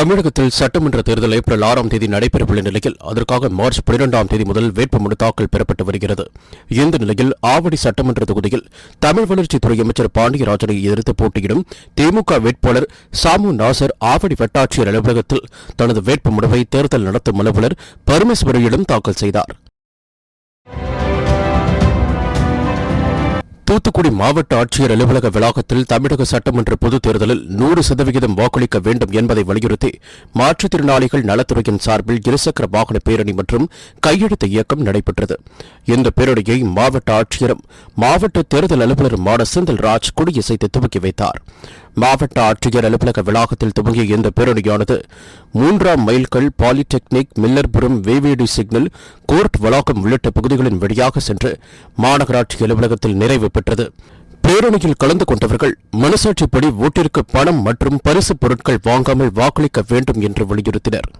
தமிழகத்தில் சட்டமன்ற தேர்தல் ஏப்ரல் 6ஆம் தேதி நடைபெறவுள்ள நிலையில் அதற்காக மார்ச் 12ஆம் தேதி முதல் வேட்புமனு தாக்கல் பெறப்பட்டு வருகிறது. இந்த நிலையில் ஆவடி சட்டமன்ற தொகுதியில் தமிழ் வளர்ச்சித்துறை அமைச்சர் பாண்டியராஜனை எதிர்த்து போட்டியிடும் திமுக வேட்பாளர் சாமு நாசர் ஆவடி வட்டாட்சியர் அலுவலகத்தில் தனது வேட்புமனுவை தேர்தல் நடத்தும் அலுவலர் பரமேஸ்வரியிடம் தாக்கல் செய்தார். தூத்துக்குடி மாவட்ட ஆட்சியர் அலுவலக வளாகத்தில் தமிழக சட்டமன்ற பொதுத் தேர்தலில் 100% வாக்களிக்க வேண்டும் என்பதை வலியுறுத்தி மாற்றுத்திறனாளிகள் நலத்துறையின் சார்பில் இருசக்கர வாகன பேரணி மற்றும் கையெழுத்து இயக்கம் நடைபெற்றது. இந்த பேரணியை மாவட்ட ஆட்சியரும் மாவட்ட தேர்தல் அலுவலருமான செந்தில்ராஜ் கொடியசைத்து துவக்கி வைத்தார். மாவட்ட ஆட்சியர் அலுவலக வளாகத்தில் துவங்கிய இந்த பேரணியானது 3ஆம் மைல்கல், பாலிடெக்னிக், மில்லர்புரம், வேவேடி சிக்னல், கோர்ட் வளாகம் உள்ளிட்ட பகுதிகளின் வழியாக சென்று மாநகராட்சி அலுவலகத்தில் நிறைவு பெற்றது. பேரணியில் கலந்து கொண்டவர்கள் மனசாட்சிப்படி ஓட்டிற்கு பணம் மற்றும் பரிசுப் பொருட்கள் வாங்காமல் வாக்களிக்க வேண்டும் என்று வலியுறுத்தினர்.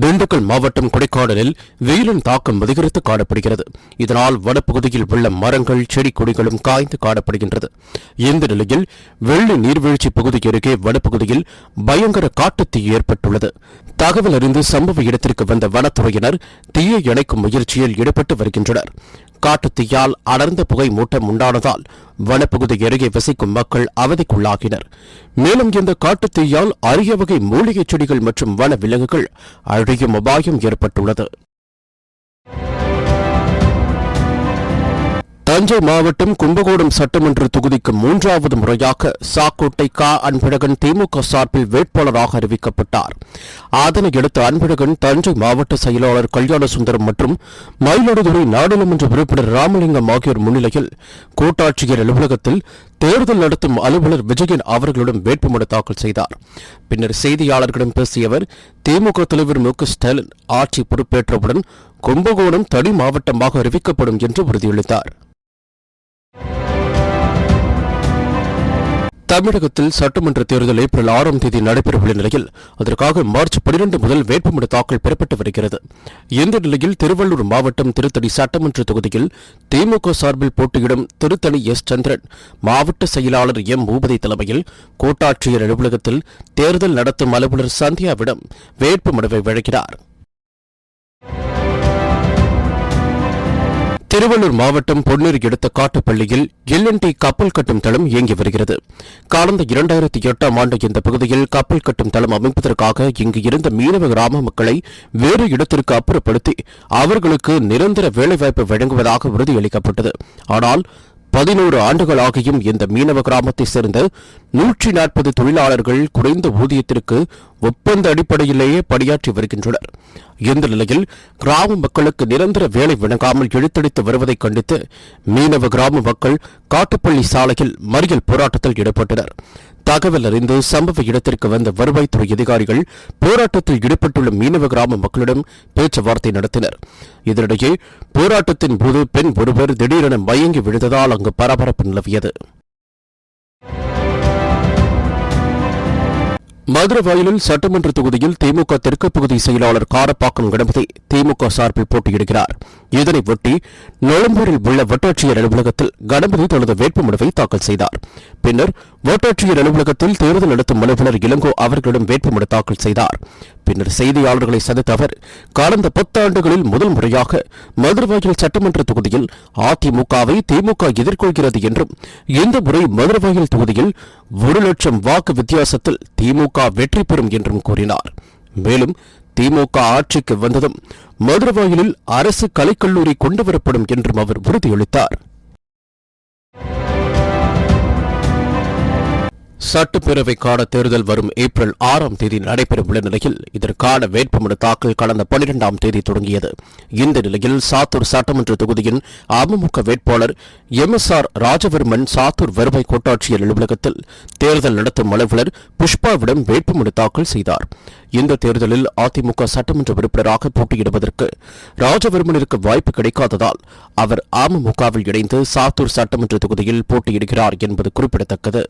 திண்டுக்கல் மாவட்டம் கொடைக்கானலில் வெயிலின் தாக்கம் அதிகரித்து காணப்படுகிறது. இதனால் வனப்பகுதியில் உள்ள மரங்கள், செடி கொடிகளும் காய்ந்து காணப்படுகின்றது. இந்த நிலையில் வெள்ளி நீர்வீழ்ச்சி பகுதி அருகே வனப்பகுதியில் பயங்கர காட்டுத்தீ ஏற்பட்டுள்ளது. தகவல் அறிந்து சம்பவ இடத்திற்கு வந்த வனத்துறையினர் தீயை அணைக்கும் முயற்சியில் ஈடுபட்டு வருகின்றனர். காட்டுத்தீயால் அடர்ந்த புகை மூட்டம் உண்டானதால் வனப்பகுதி அருகே வசிக்கும் மக்கள் அவதிக்குள்ளாகினர். மேலும் இந்த காட்டுத்தீயால் அரிய வகை மூலிகைச் செடிகள் மற்றும் வன விலங்குகள் அழியும் அபாயம் ஏற்பட்டுள்ளது. தஞ்சை மாவட்டம் கும்பகோணம் சட்டமன்ற தொகுதிக்கு 3வது முறையாக சாக்கோட்டை கா அன்பழகன் திமுக சார்பில் வேட்பாளராக அறிவிக்கப்பட்டார். அதனையடுத்து அன்பழகன் தஞ்சை மாவட்ட செயலாளர் கல்யாணசுந்தரம் மற்றும் மயிலாடுதுறை நாடாளுமன்ற உறுப்பினர் ராமலிங்கம் ஆகியோர் முன்னிலையில் கோட்டாட்சியர் அலுவலகத்தில் தேர்தல் நடத்தும் அலுவலர் விஜயன் அவர்களிடம் வேட்புமனு தாக்கல் செய்தார். பின்னர் செய்தியாளர்களிடம் பேசிய அவர், திமுக தலைவர் மு க ஸ்டாலின் ஆட்சி பொறுப்பேற்றவுடன் கும்பகோணம் தனி மாவட்டமாக அறிவிக்கப்படும் என்று உறுதியளித்தார். தமிழகத்தில் சட்டமன்ற தேர்தல் ஏப்ரல் 6ஆம் தேதி நடைபெறவுள்ள நிலையில் அதற்காக மார்ச் 12 முதல் வேட்புமனு தாக்கல் பெறப்பட்டு வருகிறது. இந்த நிலையில் திருவள்ளூர் மாவட்டம் திருத்தணி சட்டமன்ற தொகுதியில் திமுக சார்பில் போட்டியிடும் திருத்தணி எஸ் சந்திரன் மாவட்ட செயலாளர் எம் பூபதி தலைமையில் கோட்டாட்சியர் அலுவலகத்தில் தேர்தல் நடத்தும் அலுவலர் சந்தியாவிடம் வேட்புமனுவை வழங்கினார். திருவள்ளூர் மாவட்டம் பொன்னேரி அடுத்த காட்டுப்பள்ளியில் எல்&டி கப்பல் கட்டும் தளம் இயங்கி வருகிறது. கடந்த 2008ஆம் ஆண்டு இந்த பகுதியில் கப்பல் கட்டும் தளம் அமைப்பதற்காக இங்கு இருந்த மீனவ கிராம மக்களை வேறு இடத்திற்கு அப்புறப்படுத்தி அவர்களுக்கு நிரந்தர வேலைவாய்ப்பு வழங்குவதாக உறுதியளிக்கப்பட்டது. ஆனால் 11 ஆண்டுகளாகியும் இந்த மீனவ கிராமத்தைச் சேர்ந்த 140 தொழிலாளர்கள் குறைந்த ஊதியத்திற்கு ஒப்பந்த அடிப்படையிலேயே பணியாற்றி வருகின்றனர். இந்த நிலையில் கிராம மக்களுக்கு நிரந்தர வேலை வழங்காமல் இழுத்தடித்து வருவதை கண்டித்து மீனவ கிராம மக்கள் காட்டுப்பள்ளி சாலையில் மறியல் போராட்டத்தில் ஈடுபட்டனர். தகவல் அறிந்து சம்பவ இடத்திற்கு வந்த வருவாய்த்துறை அதிகாரிகள் போராட்டத்தில் ஈடுபட்டுள்ள மீனவ கிராம மக்களிடம் பேச்சுவார்த்தை நடத்தினர். இதனிடையே போராட்டத்தின் போது பெண் ஒருவர் திடீரென மயங்கி விழுந்ததால் அங்கு பரபரப்பு நிலவியது. மதுரவாயலில் சட்டமன்ற தொகுதியில் திமுக தெற்கு பகுதி செயலாளர் காரப்பாக்கம் கணபதி திமுக சார்பில் போட்டியிடுகிறார். இதனையொட்டி நொளம்பூரில் உள்ள வட்டாட்சியர் அலுவலகத்தில் கணபதி தனது வேட்புமனுவை தாக்கல் செய்தார். பின்னர் வட்டாட்சியர் அலுவலகத்தில் தேர்தல் நடத்தும் அலுவலர் இளங்கோ அவர்களிடம் வேட்புமனு தாக்கல் செய்தார். பின்னர் செய்தியாளர்களை சந்தித்த அவர், கடந்த 10 ஆண்டுகளில் முதல் முறையாக மதுரவாயல் சட்டமன்ற தொகுதியில் அதிமுகவை திமுக எதிர்கொள்கிறது என்றும் இந்த முறை மதுரவாயல் தொகுதியில் 1 லட்சம் வாக்கு வித்தியாசத்தில் திமுக வெற்றி பெறும் என்றும் கூறினார். மேலும் திமுக ஆட்சிக்கு வந்ததும் மதுரவாயலில் அரசு கலைக்கல்லூரி கொண்டுவரப்படும் என்றும் அவர் உறுதியளித்தார். சட்டப்பேரவைக்கான தேர்தல் வரும் ஏப்ரல் 6ஆம் தேதி நடைபெறவுள்ள நிலையில் இதற்கான வேட்புமனு தாக்கல் கடந்த 12ஆம் தேதி தொடங்கியது. இந்த நிலையில் சாத்தூர் சட்டமன்ற தொகுதியின் அமமுக வேட்பாளர் MSR ராஜவர்மன் சாத்தூர் வருவாய் கோட்டாட்சியர் அலுவலகத்தில் தேர்தல் நடத்தும் அலுவலர் புஷ்பாவிடம் வேட்புமனு தாக்கல் செய்தார். இந்த தேர்தலில் அதிமுக சட்டமன்ற உறுப்பினராக போட்டியிடுவதற்கு ராஜவர்மனிற்கு வாய்ப்பு கிடைக்காததால் அவர் அமமுகவில் இணைந்து சாத்தூர் சட்டமன்ற தொகுதியில் போட்டியிடுகிறார் என்பது குறிப்பிடத்தக்கது.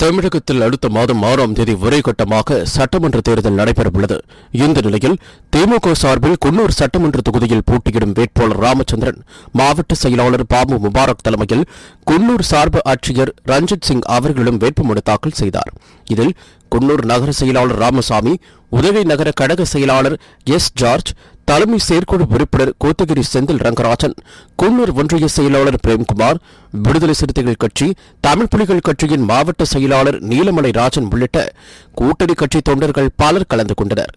தமிழகத்தில் அடுத்த மாதம் 6ஆம் தேதி ஒரே கட்டமாக சட்டமன்ற தேர்தல் நடைபெறவுள்ளது. இந்த நிலையில் திமுக சார்பில் குன்னூர் சட்டமன்ற தொகுதியில் போட்டியிடும் வேட்பாளர் ராமச்சந்திரன், மாவட்ட செயலாளர் பாபு முபாரக் தலைமையில் குன்னூர் சார்பு ஆட்சியர் ரஞ்சித் சிங் அவர்களும் வேட்புமனு தாக்கல் செய்தார். இதில் குன்னூர் நகர செயலாளர் ராமசாமி, உதகை நகர கழக செயலாளர் எஸ். ஜார்ஜ், தலைமை செயற்குழு உறுப்பினர் கோத்தகிரி செந்தில் ரங்கராஜன், குன்னூர் ஒன்றிய செயலாளர் பிரேம்குமார், விடுதலை சிறுத்தைகள் கட்சி, தமிழ் புலிகள் கட்சியின் மாவட்ட செயலாளர் நீலமலை ராஜன் உள்ளிட்ட கூட்டணி கட்சி தொண்டர்கள் பலர் கலந்து கொண்டனர்.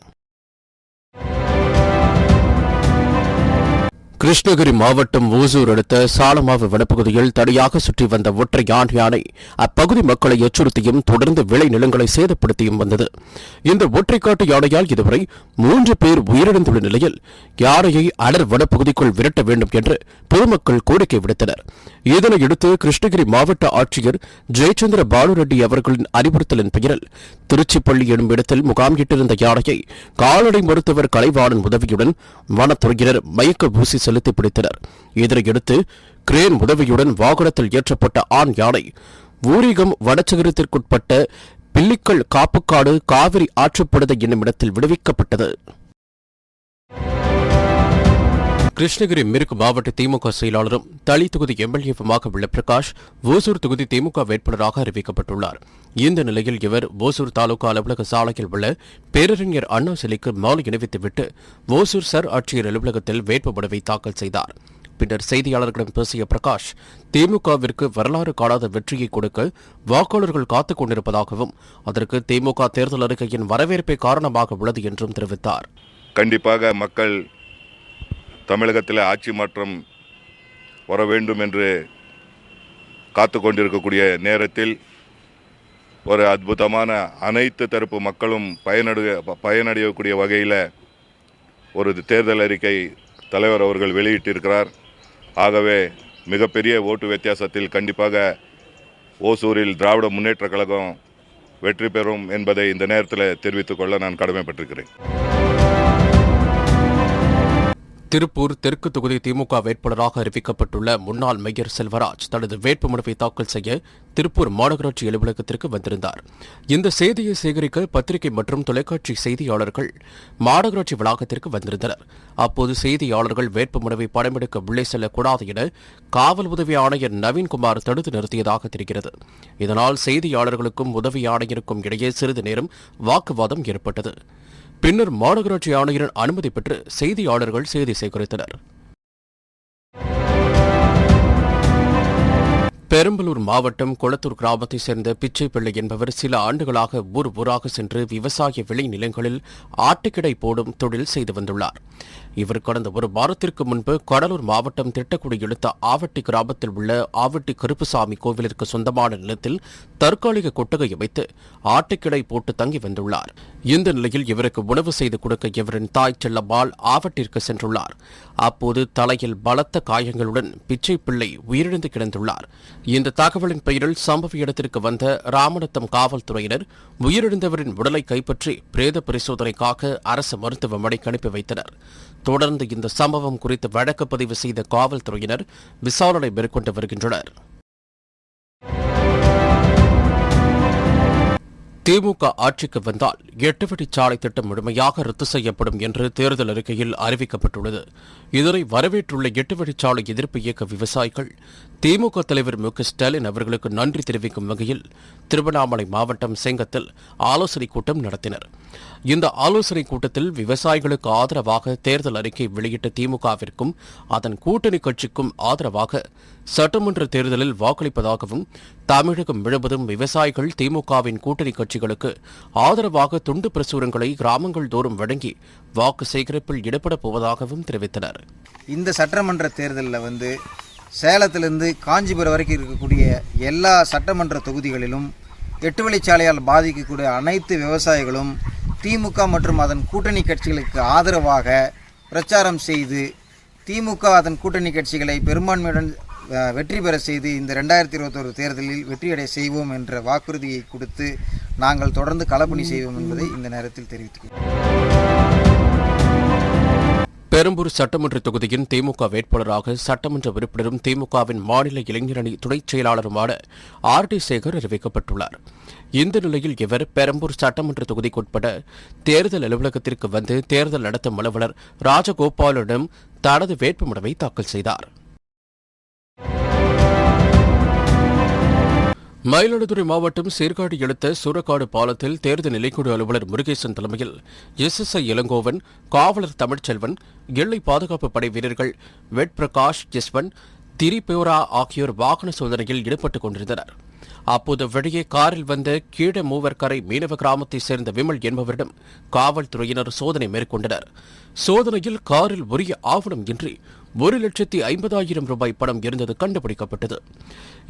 கிருஷ்ணகிரி மாவட்டம் ஓசூர் அடுத்த சாலமாவு வனப்பகுதியில் தனியாக சுற்றி வந்த ஒற்றை ஆண் யானை அப்பகுதி மக்களை எச்சுறுத்தியும் தொடர்ந்து விளை நிலங்களை சேதப்படுத்தியும் வந்தது. இந்த ஒற்றைக்காட்டு யானையால் இதுவரை 3 பேர் உயிரிழந்துள்ள நிலையில் யானையை அடர் வனப்பகுதிக்குள் விரட்ட வேண்டும் என்று பொதுமக்கள் கோரிக்கை விடுத்தனர். இதனையடுத்து கிருஷ்ணகிரி மாவட்ட ஆட்சியர் ஜெயச்சந்திர பாலுரெட்டி அவர்களின் அறிவுறுத்தலின் பெயரில் திருச்சிப்பள்ளி எனும் இடத்தில் முகாமிட்டிருந்த யானையை கால்நடை மருத்துவர் கலைவாணன் உதவியுடன் வனத்துறையினர் மயக்க ஊசி செலுத்தி பிடித்தனர். இதனையடுத்து கிரேன் உதவியுடன் வாகனத்தில் ஏற்றப்பட்ட ஆண் யானை ஊரிகம் வனச்சகரத்திற்குட்பட்ட பில்லிக்கல் காப்புக்காடு காவிரி ஆற்றுப்படுதை என்னும் இடத்தில் விடுவிக்கப்பட்டது. கிருஷ்ணகிரி மேற்கு மாவட்ட திமுக செயலாளரும் தளி தொகுதி எம்எல்ஏவுமாக உள்ள பிரகாஷ் ஓசூர் தொகுதி திமுக வேட்பாளராக அறிவிக்கப்பட்டுள்ளார். இந்த நிலையில் இவர் ஓசூர் தாலுகா அலுவலக சாலையில் உள்ள பேரறிஞர் அண்ணா சிலைக்கு மாலை அணிவித்துவிட்டு ஓசூர் சர் ஆட்சியர் அலுவலகத்தில் வேட்புமனுவை தாக்கல் செய்தார். பின்னர் செய்தியாளர்களிடம் பேசிய பிரகாஷ், திமுகவிற்கு வரலாறு காணாத வெற்றியை கொடுக்க வாக்காளர்கள் காத்துக் கொண்டிருப்பதாகவும் அதற்கு திமுக தேர்தல் அறிக்கையின் வரவேற்பே காரணமாக உள்ளது என்றும் தெரிவித்தார். கண்டிப்பாக மக்கள் தமிழகத்தில் ஆட்சி மாற்றம் வர வேண்டும் என்று காத்து கொண்டிருக்கக்கூடிய நேரத்தில் ஒரு அற்புதமான அனைத்து தரப்பு மக்களும் பயனடையக்கூடிய வகையில் ஒரு தேர்தல் அறிக்கை தலைவர் அவர்கள் வெளியிட்டிருக்கிறார். ஆகவே மிகப்பெரிய ஓட்டு வித்தியாசத்தில் கண்டிப்பாக ஓசூரில் திராவிட முன்னேற்றக் கழகம் வெற்றி பெறும் என்பதை இந்த நேரத்தில் தெரிவித்துக் கொள்ள நான் கடமைப்பட்டிருக்கிறேன். திருப்பூர் தெற்கு தொகுதி திமுக வேட்பாளராக அறிவிக்கப்பட்டுள்ள முன்னாள் மேயர் செல்வராஜ் தனது வேட்புமனுவை தாக்கல் செய்ய திருப்பூர் மாநகராட்சி அலுவலகத்திற்கு வந்திருந்தார். இந்த செய்தியை சேகரிக்க பத்திரிகை மற்றும் தொலைக்காட்சி செய்தியாளர்கள் மாநகராட்சி வளாகத்திற்கு வந்திருந்தனர். அப்போது செய்தியாளர்கள் வேட்புமனுவை படமெடுக்க உள்ளே செல்லக்கூடாது என காவல் உதவி ஆணையர் நவீன்குமார் தடுத்து நிறுத்தியதாக தெரிகிறது. இதனால் செய்தியாளர்களுக்கும் உதவி ஆணையருக்கும் இடையே சிறிது நேரம் வாக்குவாதம் ஏற்பட்டது. பின்னர் மாநகராட்சி ஆணையரின் அனுமதி பெற்று செய்தியாளர்கள் செய்தி சேகரித்தனர். பெரம்பலூர் மாவட்டம் கொளத்தூர் கிராமத்தைச் சேர்ந்த பிச்சைப்பிள்ளை என்பவர் சில ஆண்டுகளாக ஊராக சென்று விவசாய விளை நிலங்களில் ஆட்டுக்கிடை போடும் தொழில் செய்து வந்துள்ளார். இவர் கடந்த ஒரு வாரத்திற்கு முன்பு கடலூர் மாவட்டம் திட்டக்குடி எடுத்த ஆவட்டி கிராமத்தில் உள்ள ஆவட்டி கருப்புசாமி கோவிலிற்கு சொந்தமான நிலத்தில் தற்காலிக கொட்டகை அமைத்து ஆட்டுக்கிடை போட்டு தங்கி வந்துள்ளார். இந்த நிலையில் இவருக்கு உணவு செய்து கொடுக்க இவரின் தாய் செல்லம்மாள் ஆவட்டிற்கு சென்றுள்ளார். அப்போது தலையில் பலத்த காயங்களுடன் பிச்சைப்பிள்ளை உயிரிழந்து கிடந்துள்ளார். இந்த தகவலின் பெயரில் சம்பவ இடத்திற்கு வந்த ராமநத்தம் காவல்துறையினர் உயிரிழந்தவரின் உடலை கைப்பற்றி பிரேத பரிசோதனைக்காக அரசு மருத்துவமனைக்கு அனுப்பி வைத்தனர். தொடர்ந்து இந்த சம்பவம் குறித்து வழக்கு பதிவு செய்த காவல்துறையினர் விசாரணை மேற்கொண்டு வருகின்றனர். திமுக ஆட்சிக்கு வந்தால் 8 வழிச்சாலை திட்டம் முழுமையாக ரத்து செய்யப்படும் என்று தேர்தல் அறிக்கையில் அறிவிக்கப்பட்டுள்ளது. இதனை வரவேற்றுள்ள 8 வழிச்சாலை எதிர்ப்பு இயக்க விவசாயிகள் திமுக தலைவர் மு க ஸ்டாலின் அவர்களுக்கு நன்றி தெரிவிக்கும் வகையில் திருவண்ணாமலை மாவட்டம் செங்கத்தில் ஆலோசனைக் கூட்டம் நடத்தினர். இந்த ஆலோசனைக் கூட்டத்தில் விவசாயிகளுக்கு ஆதரவாக தேர்தல் அறிக்கை வெளியிட்ட திமுகவிற்கும் அதன் கூட்டணி கட்சிக்கும் ஆதரவாக சட்டமன்ற தேர்தலில் வாக்களிப்பதாகவும் தமிழகம் முழுவதும் விவசாயிகள் திமுகவின் கூட்டணி கட்சிகளுக்கு ஆதரவாக துண்டு பிரசுரங்களை கிராமங்கள் தோறும் வழங்கி வாக்கு சேகரிப்பில் ஈடுபடப் போவதாகவும் தெரிவித்தனர். இந்த சட்டமன்ற தேர்தலில் சேலத்திலிருந்து காஞ்சிபுரம் வரைக்கும் இருக்கக்கூடிய எல்லா சட்டமன்ற தொகுதிகளிலும் 8 வழிச்சாலையால் பாதிக்கக்கூடிய அனைத்து விவசாயிகளும் திமுக மற்றும் அதன் கூட்டணி கட்சிகளுக்கு ஆதரவாக பிரச்சாரம் செய்து திமுக அதன் கூட்டணி கட்சிகளை பெரும்பான்மையுடன் வெற்றி பெற செய்து இந்த 2021 தேர்தலில் வெற்றியடை செய்வோம் என்ற வாக்குறுதியை கொடுத்து நாங்கள் தொடர்ந்து களப்பணி செய்வோம் என்பதை இந்த நேரத்தில் தெரிவித்துள்ளோம். பெரம்பூர் சட்டமன்ற தொகுதியின் திமுக வேட்பாளராக சட்டமன்ற உறுப்பினரும் திமுகவின் மாநில இளைஞரணி துணைச் செயலாளருமான ஆர்.டி. சேகர் அறிவிக்கப்பட்டுள்ளார். இந்த நிலையில் இவர் பெரம்பூர் சட்டமன்ற தொகுதிக்குட்பட்ட தேர்தல் அலுவலகத்திற்கு வந்து தேர்தல் நடத்தும் அலுவலர் ராஜகோபாலிடம் தனது வேட்புமனுவை தாக்கல் செய்தார். மயிலாடுதுறை மாவட்டம் சீர்காழி அடுத்த சூரக்காடு பாலத்தில் தேர்தல் நிலைக்குழு அலுவலர் முருகேசன் தலைமையில் எஸ்.எஸ்.ஐ. இளங்கோவன், காவலர் தமிழ்ச்செல்வன், எல்லை பாதுகாப்பு படை வீரர்கள் வெட் பிரகாஷ், ஜஸ்வன், திரிபுரா ஆகியோர் வாகன சோதனையில் ஈடுபட்டுக் கொண்டிருந்தனர். அப்போது வெளியே காரில் வந்த கீழ மூவர்கரை மீனவ கிராமத்தைச் சேர்ந்த விமல் என்பவரிடம் காவல்துறையினர் சோதனை மேற்கொண்டனர். சோதனையில் காரில் உரிய ஆவணம் இன்றி 1,50,000 ரூபாய் பணம் இருந்தது கண்டுபிடிக்கப்பட்டது.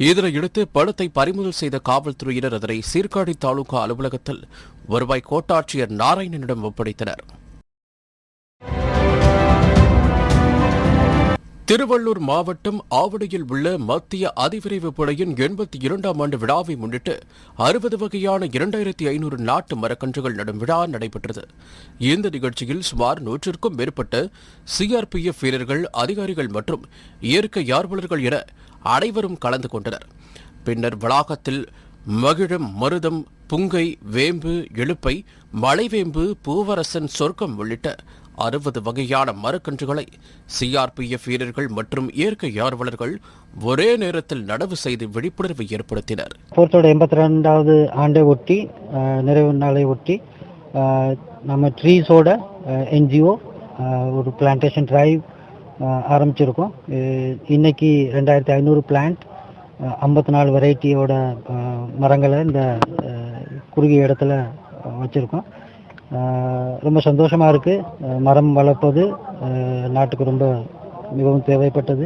இதனையடுத்து பணத்தை பறிமுதல் செய்த காவல்துறையினர் அதனை சீர்காழி தாலுகா அலுவலகத்தில் வருவாய் கோட்டாட்சியர் நாராயணனிடம் ஒப்படைத்தனர். திருவள்ளூர் மாவட்டம் ஆவடியில் உள்ள மத்திய அதிவிரைவு படையின் 82ஆம் ஆண்டு விழாவை முன்னிட்டு 60 வகையான 2500 நாட்டு மரக்கன்றுகள் நடும் விழா நடைபெற்றது. இந்த நிகழ்ச்சியில் சுமார் 100க்கும் மேற்பட்ட சிஆர்பிஎஃப் வீரர்கள், அதிகாரிகள் மற்றும் இயற்கை ஆர்வலர்கள் என அனைவரும் கலந்து கொண்டனர். பின்னர் வளாகத்தில் மகிழம், மருதம், புங்கை, வேம்பு, இலுப்பை, மலைவேம்பு, பூவரசன், சொர்க்கம் உள்ளிட்ட 60 வகையான மரக்கன்றுகளை சிஆர்பிஎஃப் வீரர்கள் மற்றும் இயற்கை ஆர்வலர்கள் ஒரே நேரத்தில் நடவு செய்து விழிப்புணர்வை ஏற்படுத்தினர். போர்த்தோட 82வது ஆண்டை ஒட்டி, நிறைவு நாளை ஒட்டி நம்ம ட்ரீஸோட என்ஜிஓ ஒரு பிளான்டேஷன் டிரைவ் ஆரம்பிச்சிருக்கோம். இன்னைக்கு 2500 பிளான்ட், 54 வெரைட்டியோட மரங்களை இந்த குறுகிய இடத்துல வச்சுருக்கோம். ரொம்ப சந்தோஷமாக இருக்குது. மரம் வளர்ப்பது நாட்டுக்கு ரொம்ப மிகவும் தேவைப்பட்டது.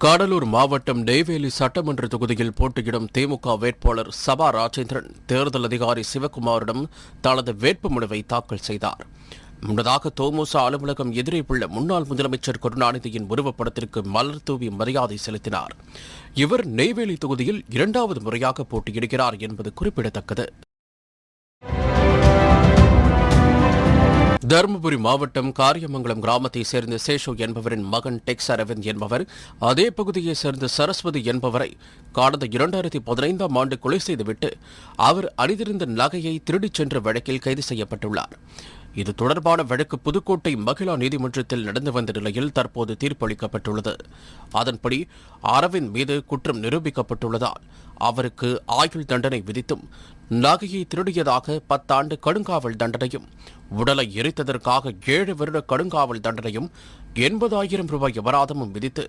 கடலூர் மாவட்டம் நெய்வேலி சட்டமன்ற தொகுதியில் போட்டியிடும் திமுக வேட்பாளர் சபா ராஜேந்திரன் தேர்தல் அதிகாரி சிவக்குமாரிடம் தனது வேட்புமனுவை தாக்கல் செய்தார். முன்னதாக தோமுச அலுவலகம் எதிரே உள்ள முன்னாள் முதலமைச்சர் கருணாநிதியின் உருவப்படத்திற்கு மலர் தூவி மரியாதை செலுத்தினார். இவர் நெய்வேலி தொகுதியில் 2வது முறையாக போட்டியிடுகிறார் என்பது குறிப்பிடத்தக்கது. தருமபுரி மாவட்டம் காரியமங்கலம் கிராமத்தைச் சேர்ந்த சேஷு என்பவரின் மகன் டெக்ஸ் அரவிந்த் என்பவர் அதே பகுதியைச் சேர்ந்த சரஸ்வதி என்பவரை கடந்த 2015ஆம் ஆண்டு கொலை செய்துவிட்டு அவர் அணிந்திருந்த நகையை திருடிச் சென்ற வழக்கில் கைது செய்யப்பட்டுள்ளார். இது தொடர்பான வழக்கு புதுக்கோட்டை மகிழா நீதிமன்றத்தில் நடந்து வந்த நிலையில் தற்போது தீர்ப்பளிக்கப்பட்டுள்ளது. அதன்படி அரவிந்த் மீது குற்றம் நிரூபிக்கப்பட்டுள்ளதால் அவருக்கு ஆயுள் தண்டனை விதித்தும், நகையை திருடியதாக 10 ஆண்டு கடுங்காவல் தண்டனையும், உடலை எரித்ததற்காக 7 வருட கடுங்காவல் தண்டனையும், 80,000 ரூபாய் அபராதமும் விதித்து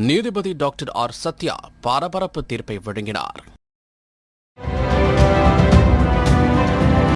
நீதிபதி டாக்டர் ஆர். சத்யா பரபரப்பு தீர்ப்பை வழங்கினார்.